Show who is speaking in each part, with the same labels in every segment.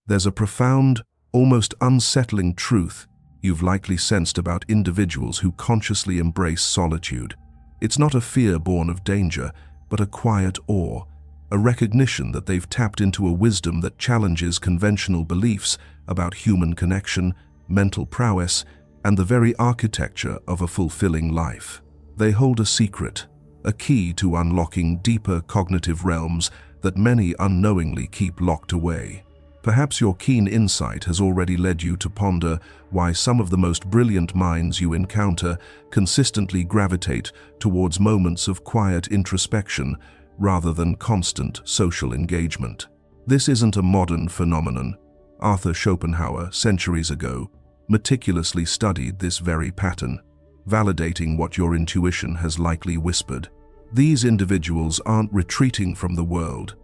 Speaker 1: There's a profound, almost unsettling truth you've likely sensed about individuals who consciously embrace solitude. It's not a fear born of danger, but a quiet awe, a recognition that they've tapped into a wisdom that challenges conventional beliefs about human connection, mental prowess, and the very architecture of a fulfilling life. They hold a secret, a key to unlocking deeper cognitive realms that many unknowingly keep locked away. Perhaps your keen insight has already led you to ponder why some of the most brilliant minds you encounter consistently gravitate towards moments of quiet introspection rather than constant social engagement. This isn't a modern phenomenon. Arthur Schopenhauer, centuries ago, meticulously studied this very pattern, validating what your intuition has likely whispered. These individuals aren't retreating from the world.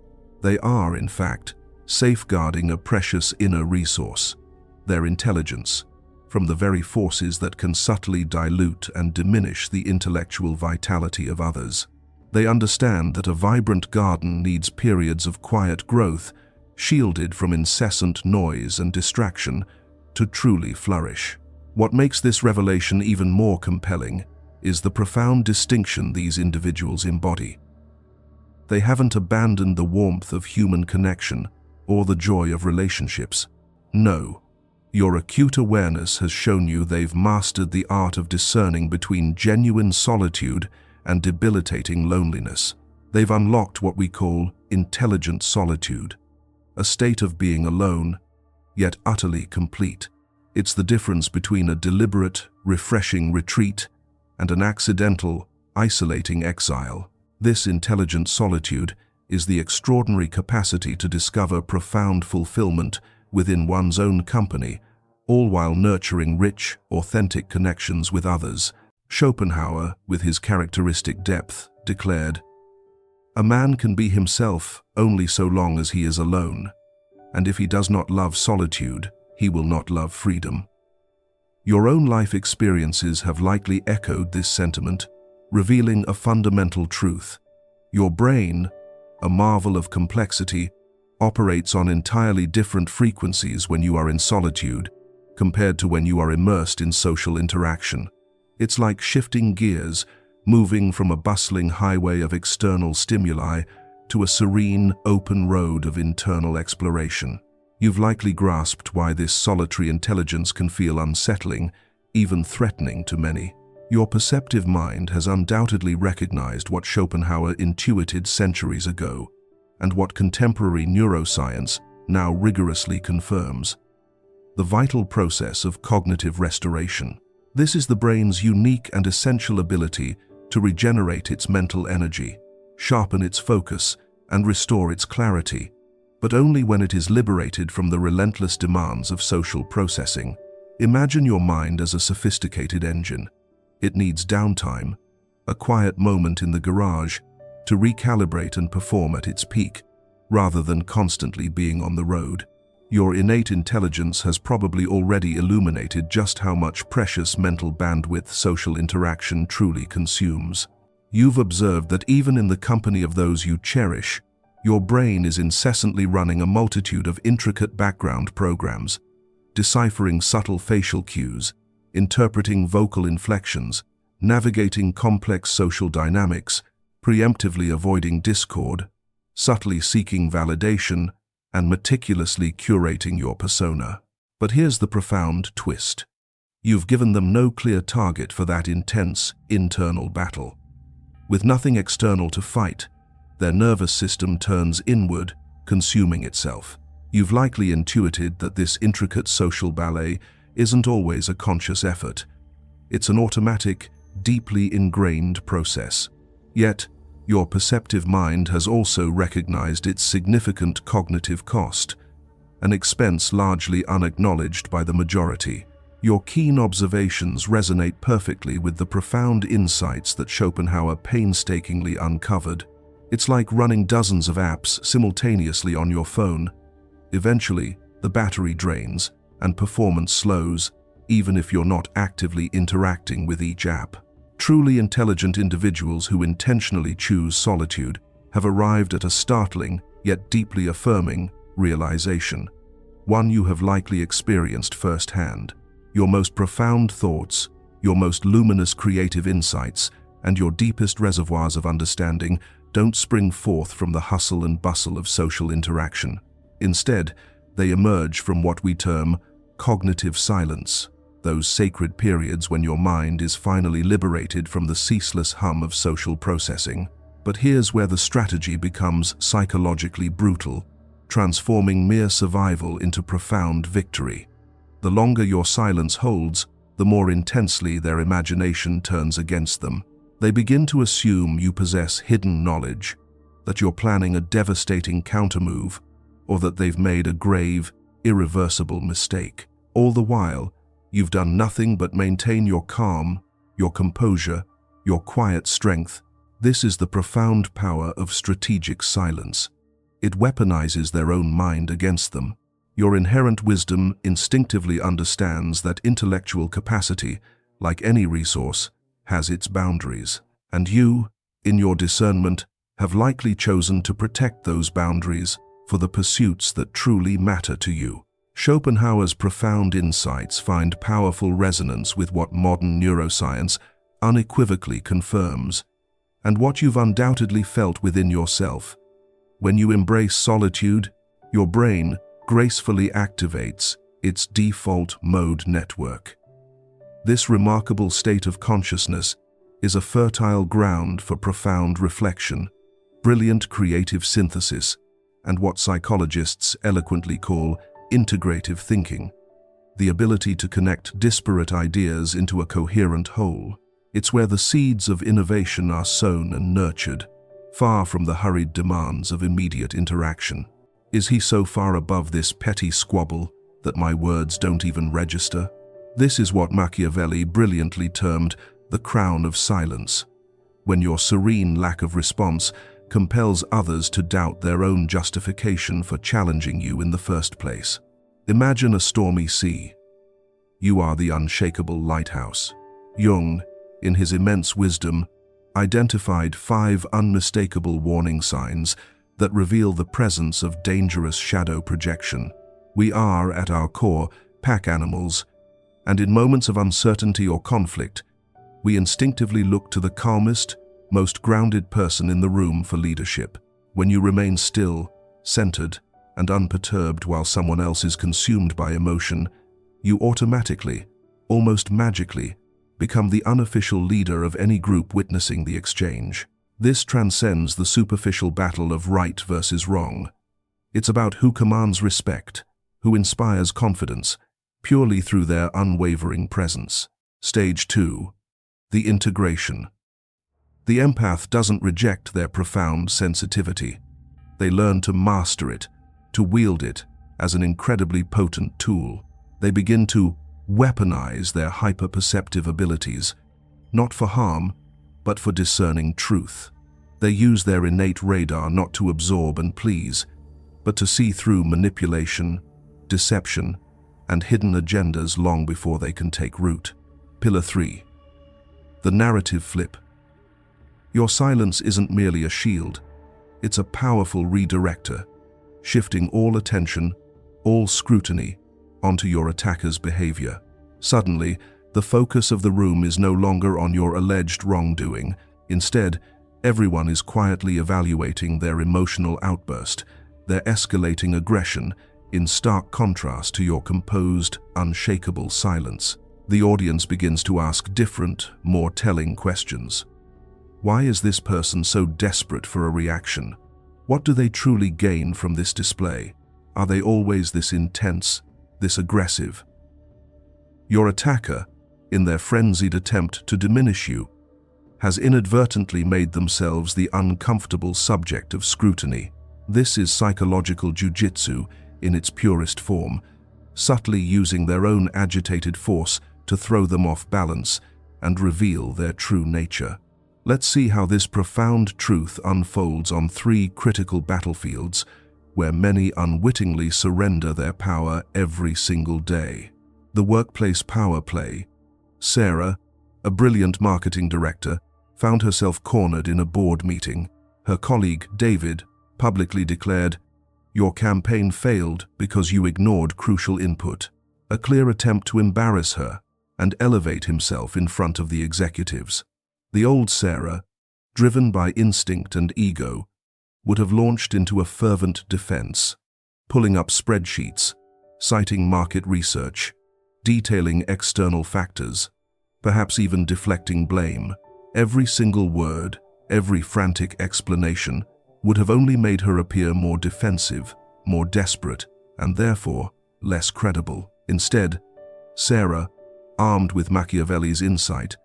Speaker 1: They are, in fact, safeguarding a precious inner resource, their intelligence, from the very forces that can subtly dilute and diminish the intellectual vitality of others. They understand that a vibrant garden needs periods of quiet growth, shielded from incessant noise and distraction, to truly flourish. What makes this revelation even more compelling is the profound distinction these individuals embody. They haven't abandoned the warmth of human connection or the joy of relationships. No, your acute awareness has shown you they've mastered the art of discerning between genuine solitude and debilitating loneliness. They've unlocked what we call intelligent solitude, a state of being alone, yet utterly complete. It's the difference between a deliberate, refreshing retreat and an accidental, isolating exile. This intelligent solitude is the extraordinary capacity to discover profound fulfillment within one's own company, all while nurturing rich, authentic connections with others. Schopenhauer, with his characteristic depth, declared, "A man can be himself only so long as he is alone, and if he does not love solitude, he will not love freedom." Your own life experiences have likely echoed this sentiment, revealing a fundamental truth. Your brain, a marvel of complexity, operates on entirely different frequencies when you are in solitude compared to when you are immersed in social interaction. It's like shifting gears, moving from a bustling highway of external stimuli to a serene, open road of internal exploration. You've likely grasped why this solitary intelligence can feel unsettling, even threatening to many. Your perceptive mind has undoubtedly recognized what Schopenhauer intuited centuries ago, and what contemporary neuroscience now rigorously confirms: the vital process of cognitive restoration. This is the brain's unique and essential ability to regenerate its mental energy, sharpen its focus, and restore its clarity, but only when it is liberated from the relentless demands of social processing. Imagine your mind as a sophisticated engine. It needs downtime, a quiet moment in the garage, to recalibrate and perform at its peak, rather than constantly being on the road. Your innate intelligence has probably already illuminated just how much precious mental bandwidth social interaction truly consumes. You've observed that even in the company of those you cherish, your brain is incessantly running a multitude of intricate background programs, deciphering subtle facial cues, interpreting vocal inflections, navigating complex social dynamics, preemptively avoiding discord, subtly seeking validation, and meticulously curating your persona. But here's the profound twist. You've given them no clear target for that intense, internal battle. With nothing external to fight, their nervous system turns inward, consuming itself. You've likely intuited that this intricate social ballet isn't always a conscious effort. It's an automatic, deeply ingrained process. Yet, your perceptive mind has also recognized its significant cognitive cost, an expense largely unacknowledged by the majority. Your keen observations resonate perfectly with the profound insights that Schopenhauer painstakingly uncovered. It's like running dozens of apps simultaneously on your phone. Eventually, the battery drains and performance slows, even if you're not actively interacting with each app. Truly intelligent individuals who intentionally choose solitude have arrived at a startling, yet deeply affirming, realization. one you have likely experienced firsthand. Your most profound thoughts, your most luminous creative insights, and your deepest reservoirs of understanding don't spring forth from the hustle and bustle of social interaction. Instead, they emerge from what we term cognitive silence, those sacred periods when your mind is finally liberated from the ceaseless hum of social processing. But here's where the strategy becomes psychologically brutal, transforming mere survival into profound victory. The longer your silence holds, the more intensely their imagination turns against them. They begin to assume you possess hidden knowledge, that you're planning a devastating countermove, or that they've made a grave, irreversible mistake. All the while, you've done nothing but maintain your calm, your composure, your quiet strength. This is the profound power of strategic silence. It weaponizes their own mind against them. Your inherent wisdom instinctively understands that intellectual capacity, like any resource, has its boundaries. And you, in your discernment, have likely chosen to protect those boundaries for the pursuits that truly matter to you. Schopenhauer's profound insights find powerful resonance with what modern neuroscience unequivocally confirms, and what you've undoubtedly felt within yourself. When you embrace solitude, your brain gracefully activates its default mode network. This remarkable state of consciousness is a fertile ground for profound reflection, brilliant creative synthesis, and what psychologists eloquently call integrative thinking, the ability to connect disparate ideas into a coherent whole. It's where the seeds of innovation are sown and nurtured, far from the hurried demands of immediate interaction. Is he so far above this petty squabble that my words don't even register? This is what Machiavelli brilliantly termed the crown of silence, when your serene lack of response compels others to doubt their own justification for challenging you in the first place. Imagine a stormy sea. You are the unshakable lighthouse. Jung, in his immense wisdom, identified 5 unmistakable warning signs that reveal the presence of dangerous shadow projection. We are, at our core, pack animals, and in moments of uncertainty or conflict, we instinctively look to the calmest, most grounded person in the room for leadership. When you remain still, centered, and unperturbed while someone else is consumed by emotion, you automatically, almost magically, become the unofficial leader of any group witnessing the exchange. This transcends the superficial battle of right versus wrong. It's about who commands respect, who inspires confidence, purely through their unwavering presence. Stage 2. The integration. The empath doesn't reject their profound sensitivity. They learn to master it, to wield it as an incredibly potent tool. They begin to weaponize their hyperperceptive abilities, not for harm, but for discerning truth. They use their innate radar not to absorb and please, but to see through manipulation, deception, and hidden agendas long before they can take root. Pillar 3. The narrative flip. Your silence isn't merely a shield, it's a powerful redirector, shifting all attention, all scrutiny, onto your attacker's behavior. Suddenly, the focus of the room is no longer on your alleged wrongdoing. Instead, everyone is quietly evaluating their emotional outburst, their escalating aggression, in stark contrast to your composed, unshakable silence. The audience begins to ask different, more telling questions. Why is this person so desperate for a reaction? What do they truly gain from this display? Are they always this intense, this aggressive? Your attacker, in their frenzied attempt to diminish you, has inadvertently made themselves the uncomfortable subject of scrutiny. This is psychological jujitsu in its purest form, subtly using their own agitated force to throw them off balance and reveal their true nature. Let's see how this profound truth unfolds on 3 critical battlefields where many unwittingly surrender their power every single day. The workplace power play. Sarah, a brilliant marketing director, found herself cornered in a board meeting. Her colleague, David, publicly declared, Your campaign failed because you ignored crucial input, a clear attempt to embarrass her and elevate himself in front of the executives. The old Sarah, driven by instinct and ego, would have launched into a fervent defense, pulling up spreadsheets, citing market research, detailing external factors, perhaps even deflecting blame. Every single word, every frantic explanation would have only made her appear more defensive, more desperate, and therefore less credible. Instead, Sarah, armed with Machiavelli's insight,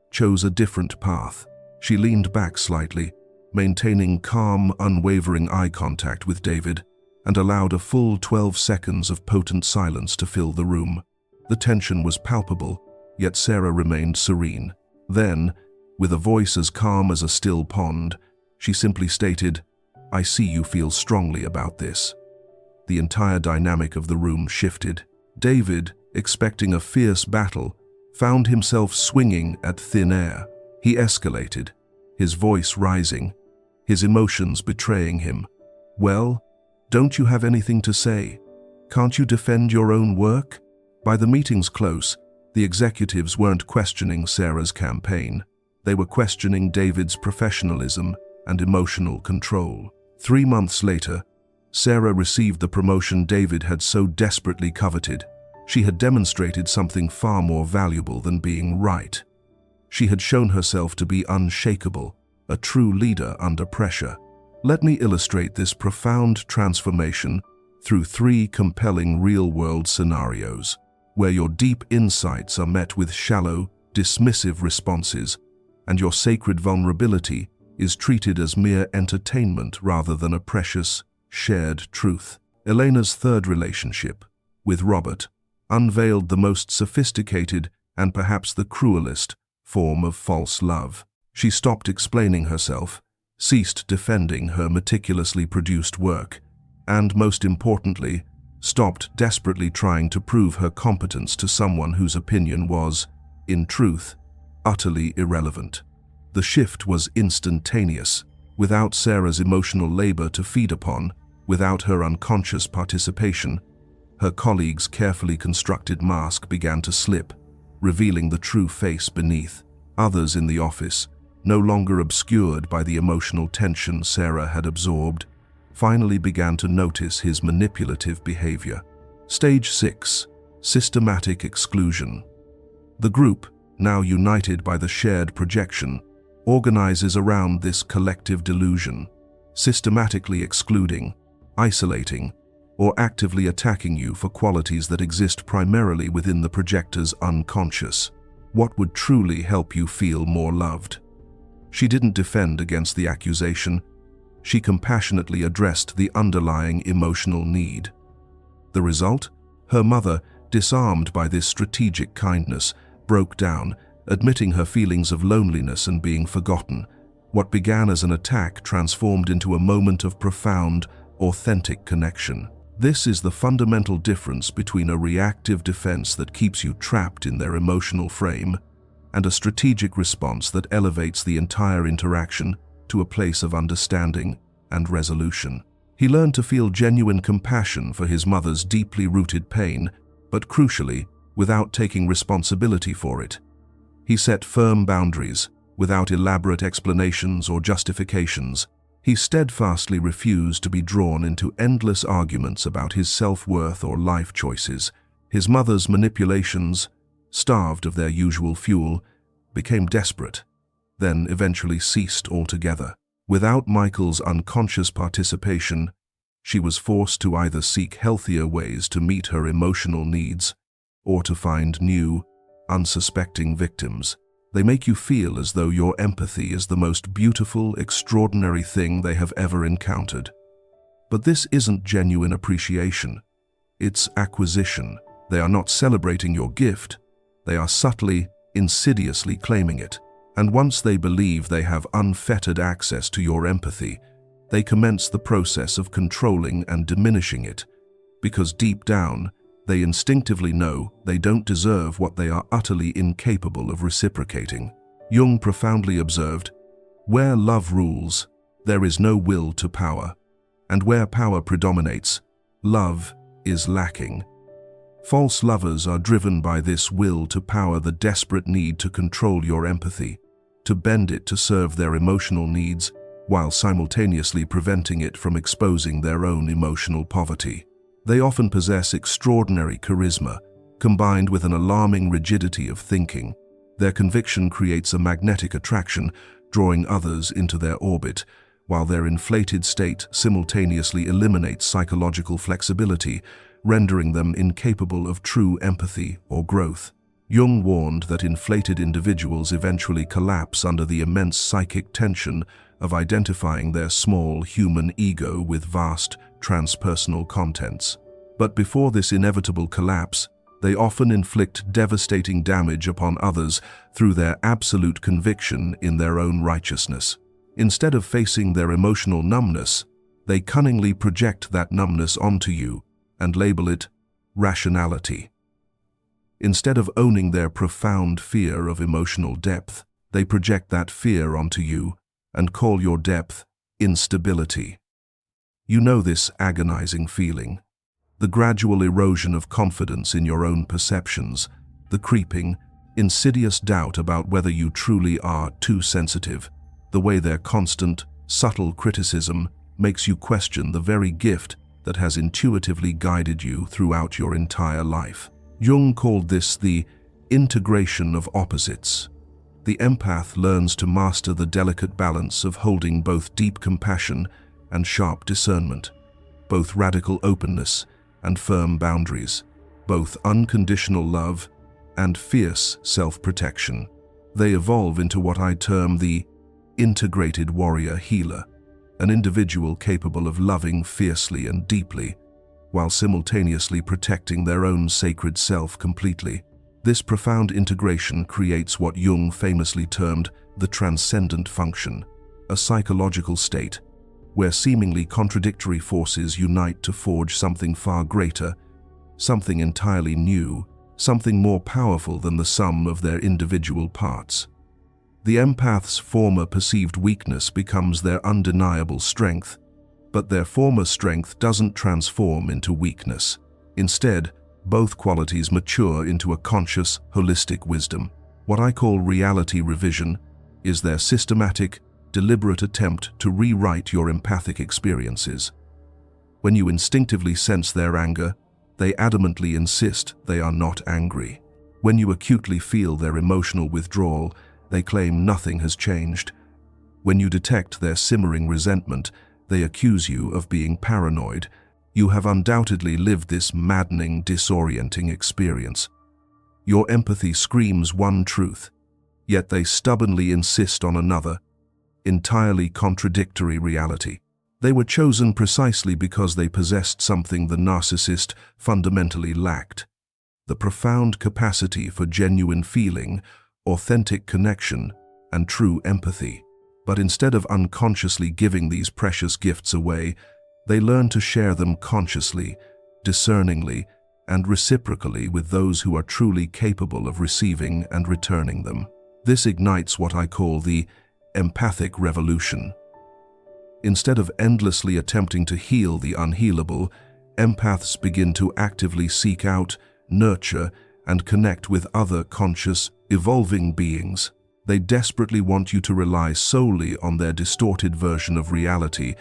Speaker 1: chose a different path. She leaned back slightly, maintaining calm, unwavering eye contact with David, and allowed a full 12 seconds of potent silence to fill the room. The tension was palpable, yet Sarah remained serene. Then, with a voice as calm as a still pond, she simply stated, "I see you feel strongly about this." The entire dynamic of the room shifted. David, expecting a fierce battle, found himself swinging at thin air. He escalated, his voice rising, his emotions betraying him. "Well, don't you have anything to say? Can't you defend your own work?" By the meeting's close, the executives weren't questioning Sarah's campaign. They were questioning David's professionalism and emotional control. 3 months later, Sarah received the promotion David had so desperately coveted. She had demonstrated something far more valuable than being right. She had shown herself to be unshakable, a true leader under pressure. Let me illustrate this profound transformation through 3 compelling real-world scenarios, where your deep insights are met with shallow, dismissive responses, and your sacred vulnerability is treated as mere entertainment rather than a precious, shared truth. Elena's third relationship, with Robert, unveiled the most sophisticated and perhaps the cruelest form of false love. She stopped explaining herself, ceased defending her meticulously produced work, and, most importantly, stopped desperately trying to prove her competence to someone whose opinion was, in truth, utterly irrelevant. The shift was instantaneous, without Sarah's emotional labor to feed upon, without her unconscious participation. Her colleague's carefully constructed mask began to slip, revealing the true face beneath. Others in the office, no longer obscured by the emotional tension Sarah had absorbed, finally began to notice his manipulative behavior. Stage 6. Systematic exclusion. The group, now united by the shared projection, organizes around this collective delusion, systematically excluding, isolating, or actively attacking you for qualities that exist primarily within the projector's unconscious. What would truly help you feel more loved? She didn't defend against the accusation. She compassionately addressed the underlying emotional need. The result? Her mother, disarmed by this strategic kindness, broke down, admitting her feelings of loneliness and being forgotten. What began as an attack transformed into a moment of profound, authentic connection. This is the fundamental difference between a reactive defense that keeps you trapped in their emotional frame and a strategic response that elevates the entire interaction to a place of understanding and resolution. He learned to feel genuine compassion for his mother's deeply rooted pain, but crucially, without taking responsibility for it. He set firm boundaries, without elaborate explanations or justifications. He steadfastly refused to be drawn into endless arguments about his self-worth or life choices. His mother's manipulations, starved of their usual fuel, became desperate, then eventually ceased altogether. Without Michael's unconscious participation, she was forced to either seek healthier ways to meet her emotional needs or to find new, unsuspecting victims. They make you feel as though your empathy is the most beautiful, extraordinary thing they have ever encountered. But this isn't genuine appreciation. It's acquisition. They are not celebrating your gift. They are subtly, insidiously claiming it. And once they believe they have unfettered access to your empathy, they commence the process of controlling and diminishing it, because deep down, they instinctively know they don't deserve what they are utterly incapable of reciprocating. Jung profoundly observed, "Where love rules, there is no will to power." And where power predominates, love is lacking. False lovers are driven by this will to power, the desperate need to control your empathy, to bend it to serve their emotional needs, while simultaneously preventing it from exposing their own emotional poverty. They often possess extraordinary charisma, combined with an alarming rigidity of thinking. Their conviction creates a magnetic attraction, drawing others into their orbit, while their inflated state simultaneously eliminates psychological flexibility, rendering them incapable of true empathy or growth. Jung warned that inflated individuals eventually collapse under the immense psychic tension of identifying their small human ego with vast transpersonal contents. But before this inevitable collapse, they often inflict devastating damage upon others through their absolute conviction in their own righteousness. Instead of facing their emotional numbness, they cunningly project that numbness onto you and label it rationality. Instead of owning their profound fear of emotional depth, they project that fear onto you and call your depth instability. You know this agonizing feeling, the gradual erosion of confidence in your own perceptions, the creeping, insidious doubt about whether you truly are too sensitive, the way their constant, subtle criticism makes you question the very gift that has intuitively guided you throughout your entire life. Jung called this the integration of opposites. The empath learns to master the delicate balance of holding both deep compassion and sharp discernment, both radical openness and firm boundaries, both unconditional love and fierce self-protection. They evolve into what I term the integrated warrior healer, an individual capable of loving fiercely and deeply, while simultaneously protecting their own sacred self completely. This profound integration creates what Jung famously termed the transcendent function, a psychological state where seemingly contradictory forces unite to forge something far greater, something entirely new, something more powerful than the sum of their individual parts. The empath's former perceived weakness becomes their undeniable strength, but their former strength doesn't transform into weakness. Instead, both qualities mature into a conscious, holistic wisdom. What I call reality revision is their systematic, deliberate attempt to rewrite your empathic experiences. When you instinctively sense their anger, they adamantly insist they are not angry. When you acutely feel their emotional withdrawal, they claim nothing has changed. When you detect their simmering resentment, they accuse you of being paranoid. You have undoubtedly lived this maddening, disorienting experience. Your empathy screams one truth, yet they stubbornly insist on another, entirely contradictory reality. They were chosen precisely because they possessed something the narcissist fundamentally lacked: the profound capacity for genuine feeling, authentic connection, and true empathy. But instead of unconsciously giving these precious gifts away, they learn to share them consciously, discerningly, and reciprocally with those who are truly capable of receiving and returning them. This ignites what I call the empathic revolution. Instead of endlessly attempting to heal the unhealable, empaths begin to actively seek out, nurture, and connect with other conscious, evolving beings. They desperately want you to rely solely on their distorted version of reality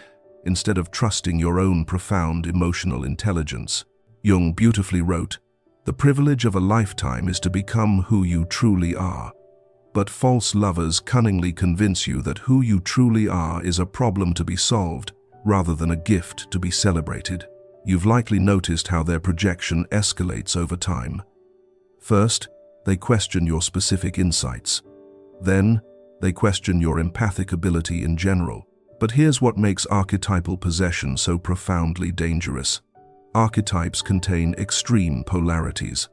Speaker 1: instead of trusting your own profound emotional intelligence. Jung beautifully wrote, "The privilege of a lifetime is to become who you truly are." But false lovers cunningly convince you that who you truly are is a problem to be solved, rather than a gift to be celebrated. You've likely noticed how their projection escalates over time. First, they question your specific insights. Then, they question your empathic ability in general. But here's what makes archetypal possession so profoundly dangerous. Archetypes contain extreme polarities.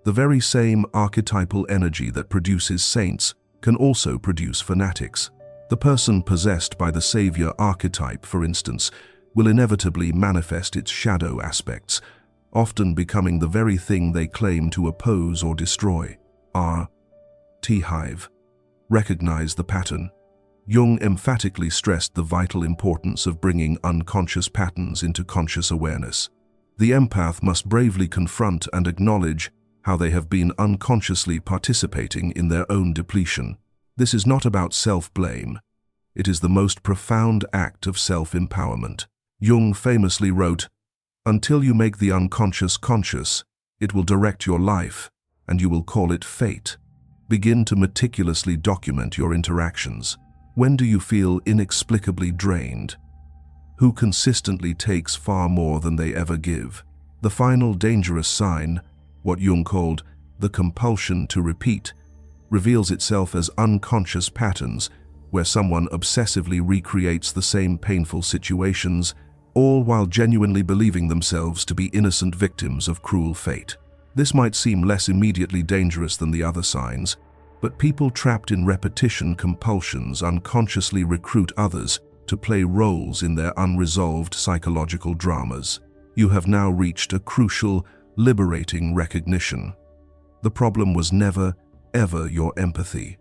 Speaker 1: The very same archetypal energy that produces saints can also produce fanatics. The person possessed by the savior archetype, for instance, will inevitably manifest its shadow aspects, often becoming the very thing they claim to oppose or destroy. T-hive. Recognize the pattern. Jung emphatically stressed the vital importance of bringing unconscious patterns into conscious awareness. The empath must bravely confront and acknowledge how they have been unconsciously participating in their own depletion. This is not about self-blame. It is the most profound act of self-empowerment. Jung famously wrote, "Until you make the unconscious conscious, it will direct your life, and you will call it fate." Begin to meticulously document your interactions. When do you feel inexplicably drained? Who consistently takes far more than they ever give? The final dangerous sign, what Jung called the compulsion to repeat, reveals itself as unconscious patterns where someone obsessively recreates the same painful situations, all while genuinely believing themselves to be innocent victims of cruel fate. This might seem less immediately dangerous than the other signs, but people trapped in repetition compulsions unconsciously recruit others to play roles in their unresolved psychological dramas. You have now reached a crucial, liberating recognition. The problem was never, ever your empathy.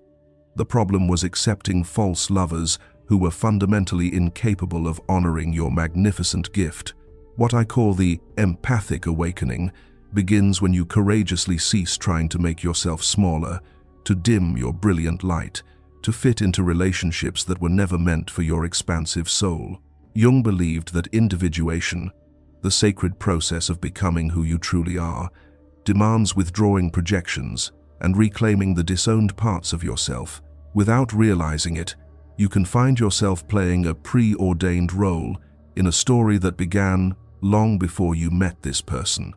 Speaker 1: The problem was accepting false lovers who were fundamentally incapable of honoring your magnificent gift. What I call the empathic awakening begins when you courageously cease trying to make yourself smaller, to dim your brilliant light, to fit into relationships that were never meant for your expansive soul. Jung believed that individuation, the sacred process of becoming who you truly are, demands withdrawing projections and reclaiming the disowned parts of yourself. Without realizing it, you can find yourself playing a preordained role in a story that began long before you met this person,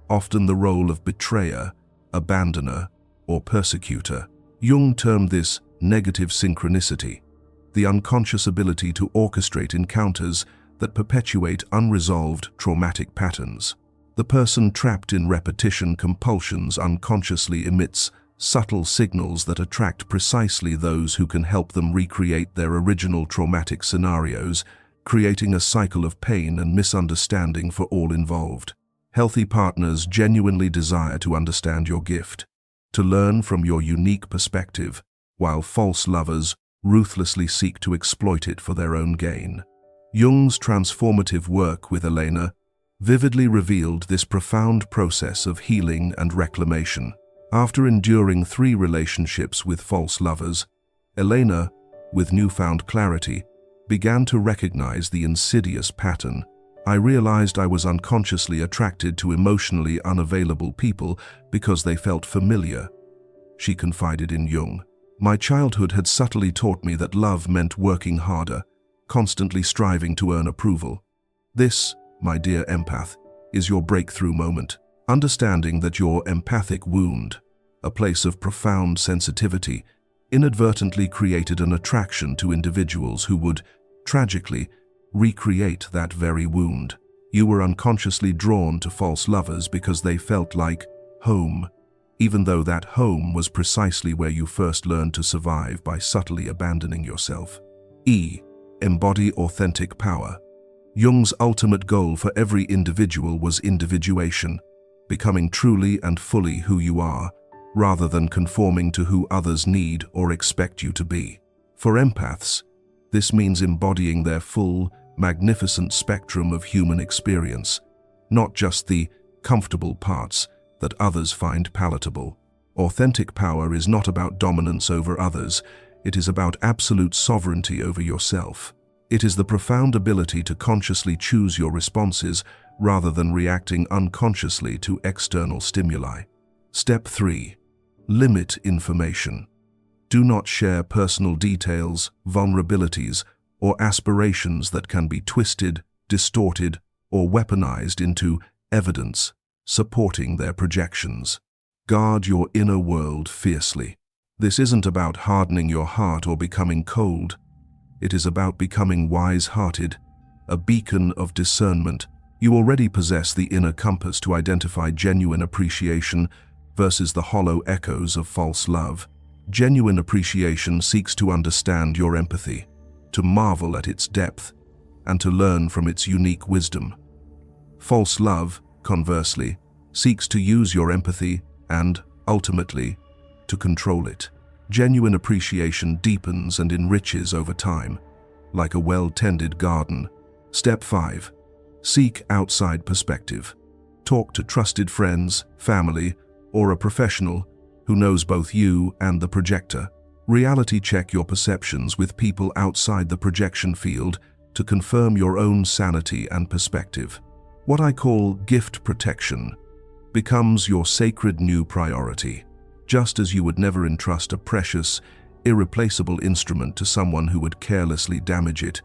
Speaker 1: often the role of betrayer, abandoner, or persecutor. Jung termed this negative synchronicity, the unconscious ability to orchestrate encounters that perpetuate unresolved traumatic patterns. The person trapped in repetition compulsions unconsciously emits subtle signals that attract precisely those who can help them recreate their original traumatic scenarios, creating a cycle of pain and misunderstanding for all involved. Healthy partners genuinely desire to understand your gift, to learn from your unique perspective, while false lovers ruthlessly seek to exploit it for their own gain. Jung's transformative work with Elena vividly revealed this profound process of healing and reclamation. After enduring 3 relationships with false lovers, Elena, with newfound clarity, began to recognize the insidious pattern. "I realized I was unconsciously attracted to emotionally unavailable people because they felt familiar," she confided in Jung. "My childhood had subtly taught me that love meant working harder, constantly striving to earn approval. This, my dear empath, is your breakthrough moment. Understanding that your empathic wound, a place of profound sensitivity, inadvertently created an attraction to individuals who would, tragically, recreate that very wound. You were unconsciously drawn to false lovers because they felt like home, even though that home was precisely where you first learned to survive by subtly abandoning yourself." Embody authentic power. Jung's ultimate goal for every individual was individuation, becoming truly and fully who you are, rather than conforming to who others need or expect you to be. For empaths, this means embodying their full, magnificent spectrum of human experience, not just the comfortable parts that others find palatable. Authentic power is not about dominance over others, it is about absolute sovereignty over yourself. It is the profound ability to consciously choose your responses rather than reacting unconsciously to external stimuli. Step 3. Limit information. Do not share personal details, vulnerabilities, or aspirations that can be twisted, distorted, or weaponized into evidence, supporting their projections. Guard your inner world fiercely. This isn't about hardening your heart or becoming cold. It is about becoming wise-hearted, a beacon of discernment. You already possess the inner compass to identify genuine appreciation versus the hollow echoes of false love. Genuine appreciation seeks to understand your empathy, to marvel at its depth, and to learn from its unique wisdom. False love, conversely, seeks to use your empathy and, ultimately, to control it. Genuine appreciation deepens and enriches over time, like a well-tended garden. Step 5. Seek outside perspective. Talk to trusted friends, family, or a professional who knows both you and the projector. Reality check your perceptions with people outside the projection field to confirm your own sanity and perspective. What I call gift protection becomes your sacred new priority. Just as you would never entrust a precious, irreplaceable instrument to someone who would carelessly damage it,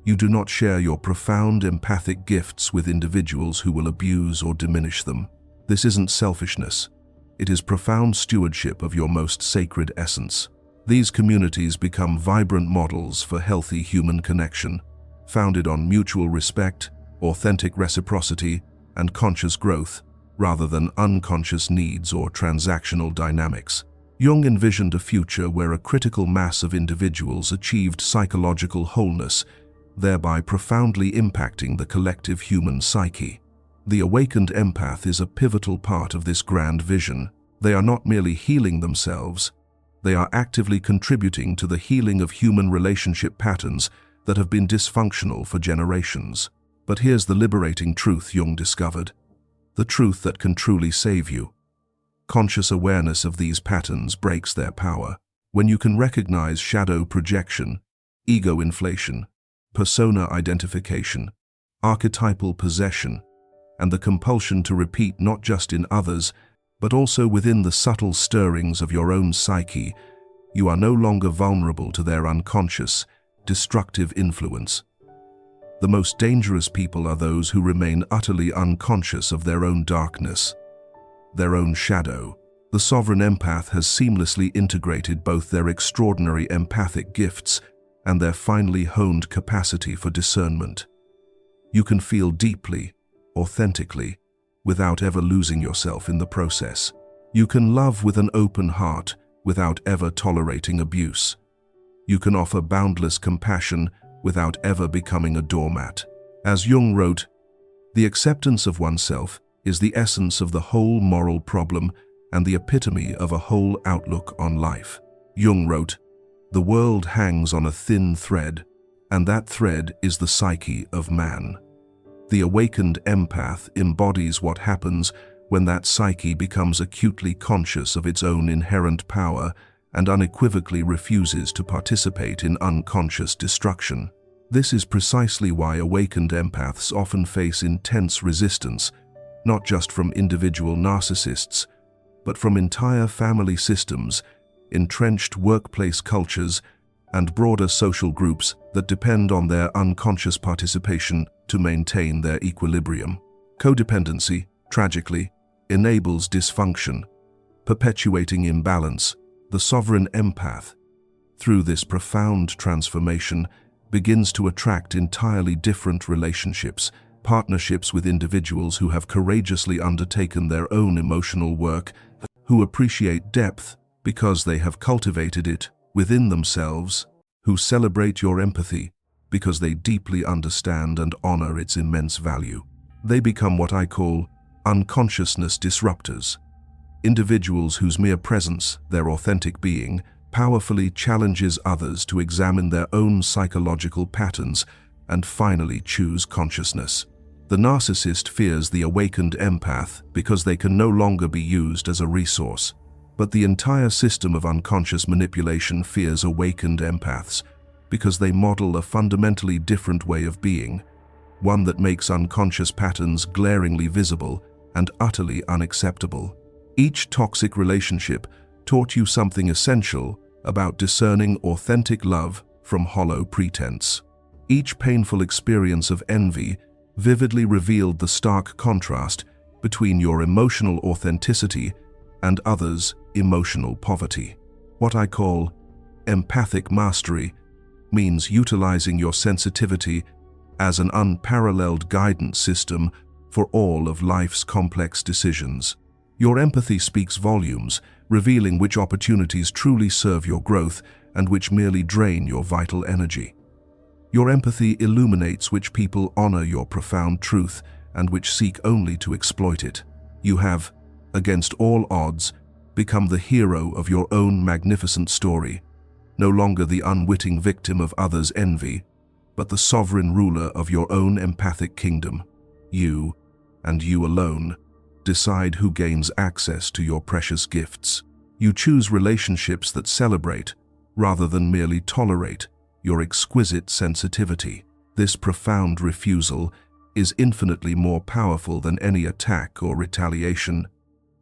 Speaker 1: you do not share your profound empathic gifts with individuals who will abuse or diminish them. This isn't selfishness. It is profound stewardship of your most sacred essence. These communities become vibrant models for healthy human connection, founded on mutual respect, authentic reciprocity, and conscious growth, rather than unconscious needs or transactional dynamics. Jung envisioned a future where a critical mass of individuals achieved psychological wholeness, thereby profoundly impacting the collective human psyche. The awakened empath is a pivotal part of this grand vision. They are not merely healing themselves, they are actively contributing to the healing of human relationship patterns that have been dysfunctional for generations. But here's the liberating truth Jung discovered, the truth that can truly save you. Conscious awareness of these patterns breaks their power. When you can recognize shadow projection, ego inflation, persona identification, archetypal possession, and the compulsion to repeat not just in others, but also within the subtle stirrings of your own psyche, you are no longer vulnerable to their unconscious, destructive influence. The most dangerous people are those who remain utterly unconscious of their own darkness, their own shadow. The sovereign empath has seamlessly integrated both their extraordinary empathic gifts and their finely honed capacity for discernment. You can feel deeply, authentically, without ever losing yourself in the process. You can love with an open heart without ever tolerating abuse. You can offer boundless compassion without ever becoming a doormat. As Jung wrote, the acceptance of oneself is the essence of the whole moral problem and the epitome of a whole outlook on life. Jung wrote, the world hangs on a thin thread, and that thread is the psyche of man. The awakened empath embodies what happens when that psyche becomes acutely conscious of its own inherent power and unequivocally refuses to participate in unconscious destruction. This is precisely why awakened empaths often face intense resistance, not just from individual narcissists, but from entire family systems, entrenched workplace cultures, and broader social groups that depend on their unconscious participation to maintain their equilibrium. Codependency, tragically, enables dysfunction, perpetuating imbalance. The sovereign empath, through this profound transformation, begins to attract entirely different relationships, partnerships with individuals who have courageously undertaken their own emotional work, who appreciate depth because they have cultivated it within themselves, who celebrate your empathy because they deeply understand and honor its immense value. They become what I call unconsciousness disruptors, individuals whose mere presence, their authentic being, powerfully challenges others to examine their own psychological patterns and finally choose consciousness. The narcissist fears the awakened empath because they can no longer be used as a resource. But the entire system of unconscious manipulation fears awakened empaths because they model a fundamentally different way of being, one that makes unconscious patterns glaringly visible and utterly unacceptable. Each toxic relationship taught you something essential about discerning authentic love from hollow pretense. Each painful experience of envy vividly revealed the stark contrast between your emotional authenticity and others' emotional poverty. What I call empathic mastery means utilizing your sensitivity as an unparalleled guidance system for all of life's complex decisions. Your empathy speaks volumes, revealing which opportunities truly serve your growth and which merely drain your vital energy. Your empathy illuminates which people honor your profound truth and which seek only to exploit it. You have, against all odds, Become the hero of your own magnificent story, no longer the unwitting victim of others' envy, but the sovereign ruler of your own empathic kingdom. You, and you alone, decide who gains access to your precious gifts. You choose relationships that celebrate, rather than merely tolerate, your exquisite sensitivity. This profound refusal is infinitely more powerful than any attack or retaliation,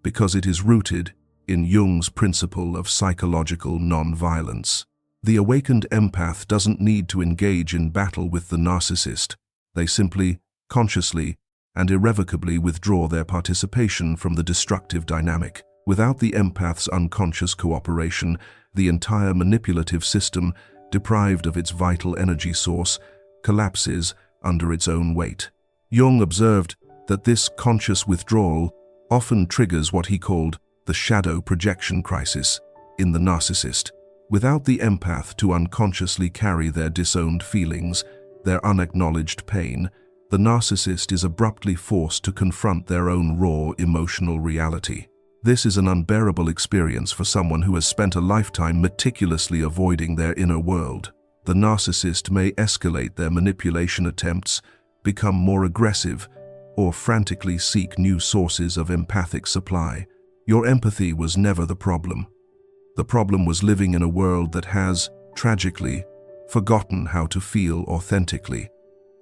Speaker 1: because it is rooted in Jung's principle of psychological non-violence. The awakened empath doesn't need to engage in battle with the narcissist. They simply, consciously, and irrevocably withdraw their participation from the destructive dynamic. Without the empath's unconscious cooperation, the entire manipulative system, deprived of its vital energy source, collapses under its own weight. Jung observed that this conscious withdrawal often triggers what he called the shadow projection crisis in the narcissist. Without the empath to unconsciously carry their disowned feelings, their unacknowledged pain, the narcissist is abruptly forced to confront their own raw emotional reality. This is an unbearable experience for someone who has spent a lifetime meticulously avoiding their inner world. The narcissist may escalate their manipulation attempts, become more aggressive, or frantically seek new sources of empathic supply. Your empathy was never the problem. The problem was living in a world that has, tragically, forgotten how to feel authentically,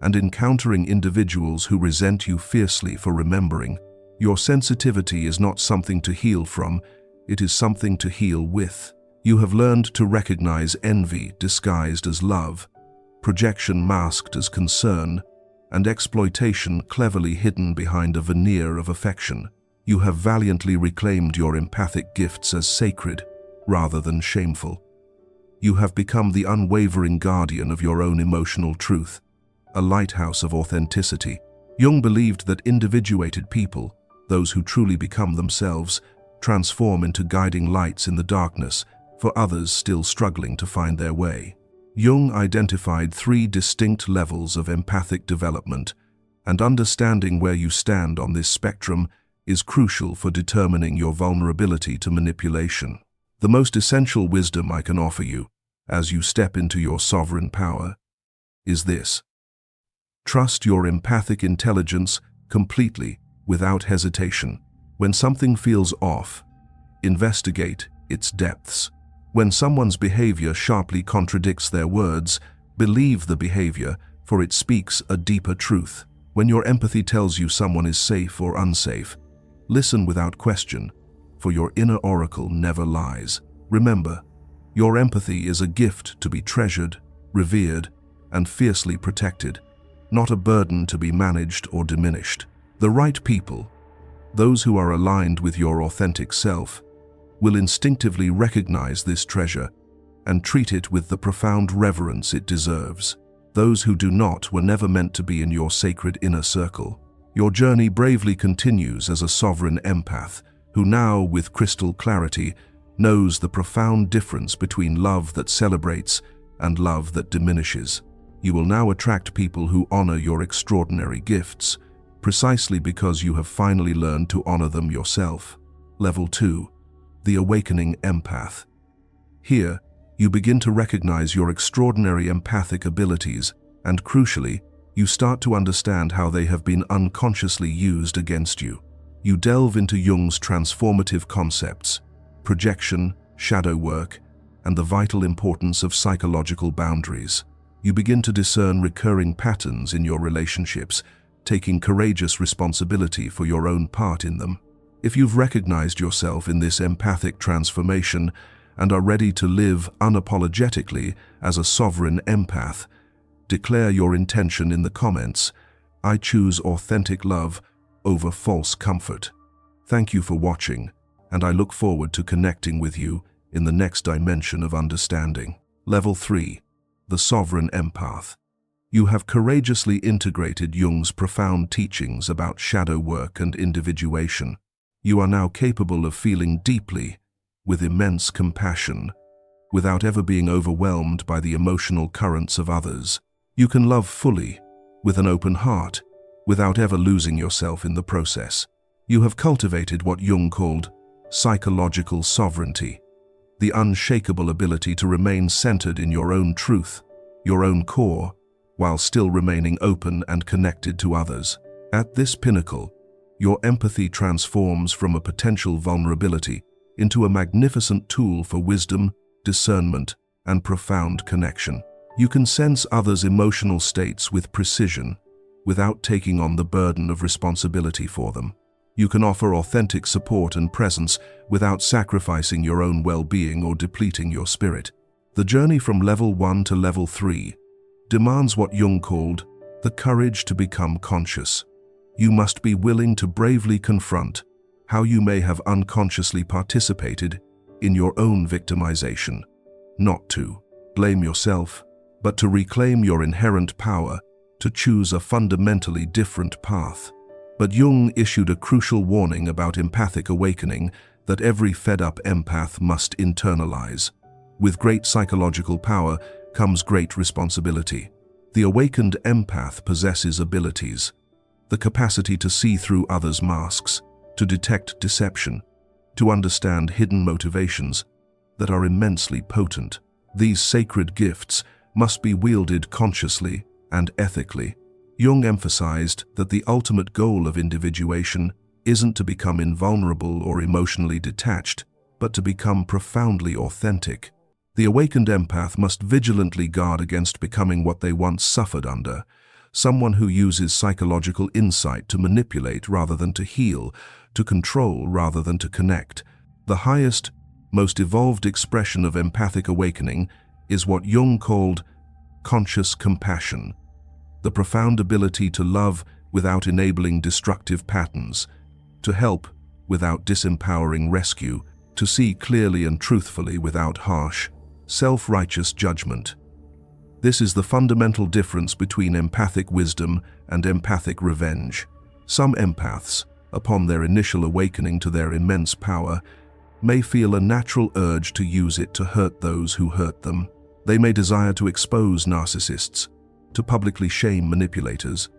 Speaker 1: and encountering individuals who resent you fiercely for remembering. Your sensitivity is not something to heal from, it is something to heal with. You have learned to recognize envy disguised as love, projection masked as concern, and exploitation cleverly hidden behind a veneer of affection. You have valiantly reclaimed your empathic gifts as sacred, rather than shameful. You have become the unwavering guardian of your own emotional truth, a lighthouse of authenticity. Jung believed that individuated people, those who truly become themselves, transform into guiding lights in the darkness for others still struggling to find their way. Jung identified 3 distinct levels of empathic development, and understanding where you stand on this spectrum is crucial for determining your vulnerability to manipulation. The most essential wisdom I can offer you, as you step into your sovereign power, is this: trust your empathic intelligence completely, without hesitation. When something feels off, investigate its depths. When someone's behavior sharply contradicts their words, believe the behavior, for it speaks a deeper truth. When your empathy tells you someone is safe or unsafe, listen without question, for your inner oracle never lies. Remember, your empathy is a gift to be treasured, revered, and fiercely protected, not a burden to be managed or diminished. The right people, those who are aligned with your authentic self, will instinctively recognize this treasure and treat it with the profound reverence it deserves. Those who do not were never meant to be in your sacred inner circle. Your journey bravely continues as a sovereign empath, who now, with crystal clarity, knows the profound difference between love that celebrates and love that diminishes. You will now attract people who honor your extraordinary gifts, precisely because you have finally learned to honor them yourself. Level 2. The Awakening Empath. Here, you begin to recognize your extraordinary empathic abilities, and crucially, you start to understand how they have been unconsciously used against you. You delve into Jung's transformative concepts, projection, shadow work, and the vital importance of psychological boundaries. You begin to discern recurring patterns in your relationships, taking courageous responsibility for your own part in them. If you've recognized yourself in this empathic transformation and are ready to live unapologetically as a sovereign empath, declare your intention in the comments. I choose authentic love over false comfort. Thank you for watching, and I look forward to connecting with you in the next dimension of understanding. Level 3. The Sovereign Empath. You have courageously integrated Jung's profound teachings about shadow work and individuation. You are now capable of feeling deeply, with immense compassion, without ever being overwhelmed by the emotional currents of others. You can love fully, with an open heart, without ever losing yourself in the process. You have cultivated what Jung called psychological sovereignty, the unshakable ability to remain centered in your own truth, your own core, while still remaining open and connected to others. At this pinnacle, your empathy transforms from a potential vulnerability into a magnificent tool for wisdom, discernment, and profound connection. You can sense others' emotional states with precision, without taking on the burden of responsibility for them. You can offer authentic support and presence without sacrificing your own well-being or depleting your spirit. The journey from level 1 to level 3 demands what Jung called the courage to become conscious. You must be willing to bravely confront how you may have unconsciously participated in your own victimization, not to blame yourself, but to reclaim your inherent power to choose a fundamentally different path. But Jung issued a crucial warning about empathic awakening that every fed-up empath must internalize. With great psychological power comes great responsibility. The awakened empath possesses abilities, the capacity to see through others' masks, to detect deception, to understand hidden motivations that are immensely potent. These sacred gifts must be wielded consciously and ethically. Jung emphasized that the ultimate goal of individuation isn't to become invulnerable or emotionally detached, but to become profoundly authentic. The awakened empath must vigilantly guard against becoming what they once suffered under, someone who uses psychological insight to manipulate rather than to heal, to control rather than to connect. The highest, most evolved expression of empathic awakening is what Jung called conscious compassion, the profound ability to love without enabling destructive patterns, to help without disempowering rescue, to see clearly and truthfully without harsh, self-righteous judgment. This is the fundamental difference between empathic wisdom and empathic revenge. Some empaths, upon their initial awakening to their immense power, may feel a natural urge to use it to hurt those who hurt them. They may desire to expose narcissists, to publicly shame manipulators,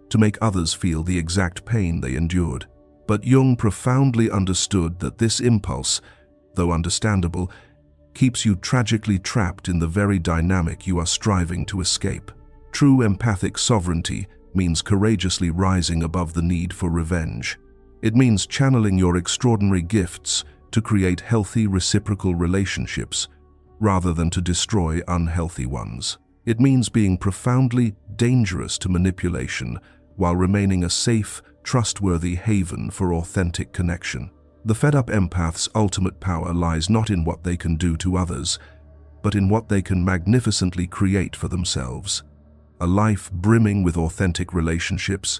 Speaker 1: to make others feel the exact pain they endured. But Jung profoundly understood that this impulse, though understandable, keeps you tragically trapped in the very dynamic you are striving to escape. True empathic sovereignty means courageously rising above the need for revenge. It means channeling your extraordinary gifts to create healthy reciprocal relationships rather than to destroy unhealthy ones. It means being profoundly dangerous to manipulation while remaining a safe, trustworthy haven for authentic connection. The fed-up empath's ultimate power lies not in what they can do to others, but in what they can magnificently create for themselves. A life brimming with authentic relationships,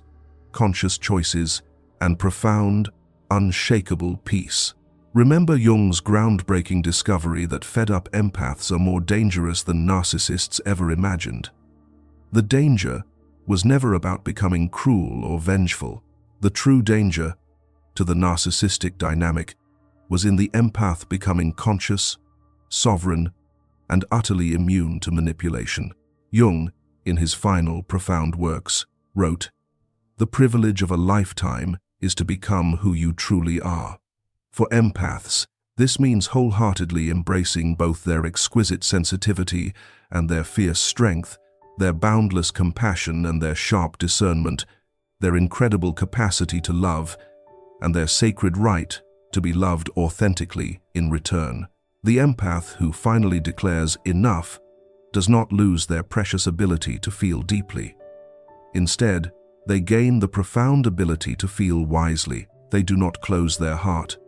Speaker 1: conscious choices, and profound, unshakable peace. Remember Jung's groundbreaking discovery that fed-up empaths are more dangerous than narcissists ever imagined. The danger was never about becoming cruel or vengeful. The true danger to the narcissistic dynamic was in the empath becoming conscious, sovereign, and utterly immune to manipulation. Jung, in his final profound works, wrote, "The privilege of a lifetime is to become who you truly are." For empaths, this means wholeheartedly embracing both their exquisite sensitivity and their fierce strength, their boundless compassion and their sharp discernment, their incredible capacity to love, and their sacred right to be loved authentically in return. The empath who finally declares enough does not lose their precious ability to feel deeply. Instead, they gain the profound ability to feel wisely. They do not close their heart.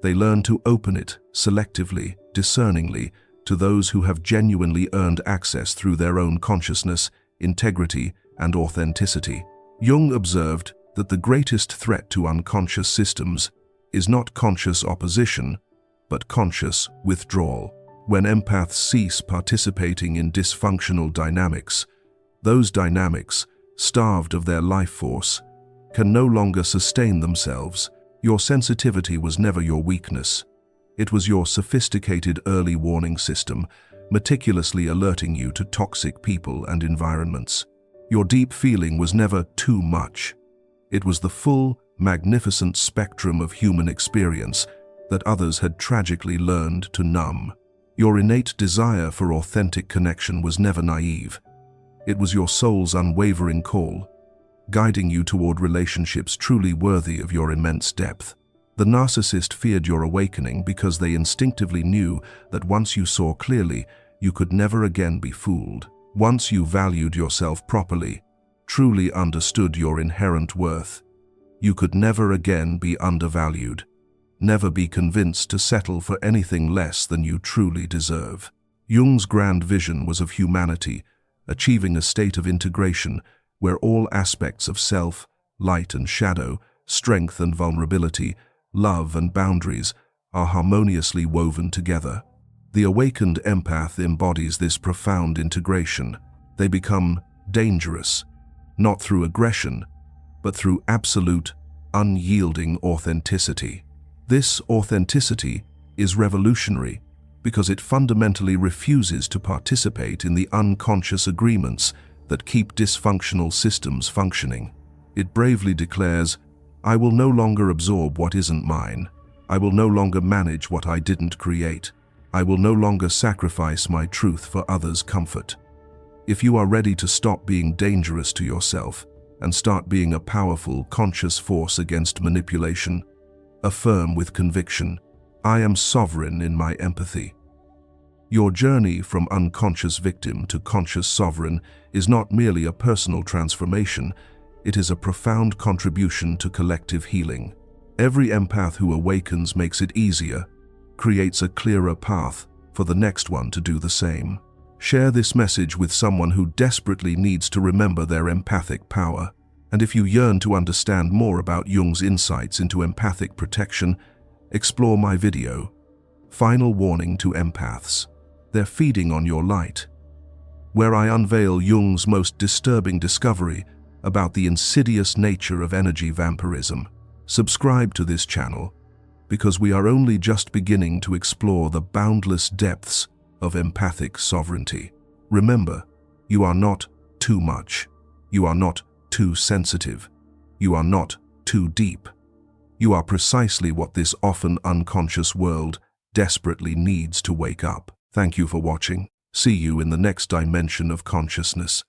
Speaker 1: They learn to open it selectively, discerningly, to those who have genuinely earned access through their own consciousness, integrity, and authenticity. Jung observed that the greatest threat to unconscious systems is not conscious opposition, but conscious withdrawal. When empaths cease participating in dysfunctional dynamics, those dynamics, starved of their life force, can no longer sustain themselves. Your sensitivity was never your weakness. It was your sophisticated early warning system, meticulously alerting you to toxic people and environments. Your deep feeling was never too much. It was the full, magnificent spectrum of human experience, that others had tragically learned to numb. Your innate desire for authentic connection was never naive. It was your soul's unwavering call, guiding you toward relationships truly worthy of your immense depth. The narcissist feared your awakening because they instinctively knew that once you saw clearly, you could never again be fooled. Once you valued yourself properly, truly understood your inherent worth, you could never again be undervalued, never be convinced to settle for anything less than you truly deserve. Jung's grand vision was of humanity, achieving a state of integration where all aspects of self, light and shadow, strength and vulnerability, love and boundaries are harmoniously woven together. The awakened empath embodies this profound integration. They become dangerous, not through aggression, but through absolute, unyielding authenticity. This authenticity is revolutionary because it fundamentally refuses to participate in the unconscious agreements that keep dysfunctional systems functioning. It bravely declares, "I will no longer absorb what isn't mine. I will no longer manage what I didn't create. I will no longer sacrifice my truth for others' comfort." If you are ready to stop being dangerous to yourself and start being a powerful, conscious force against manipulation, affirm with conviction, "I am sovereign in my empathy." Your journey from unconscious victim to conscious sovereign is not merely a personal transformation, it is a profound contribution to collective healing. Every empath who awakens makes it easier, creates a clearer path for the next one to do the same. Share this message with someone who desperately needs to remember their empathic power. And if you yearn to understand more about Jung's insights into empathic protection, explore my video, Final Warning to Empaths. They're feeding on your light, where I unveil Jung's most disturbing discovery about the insidious nature of energy vampirism. Subscribe to this channel, because we are only just beginning to explore the boundless depths of empathic sovereignty. Remember, you are not too much. You are not too sensitive. You are not too deep. You are precisely what this often unconscious world desperately needs to wake up. Thank you for watching. See you in the next dimension of consciousness.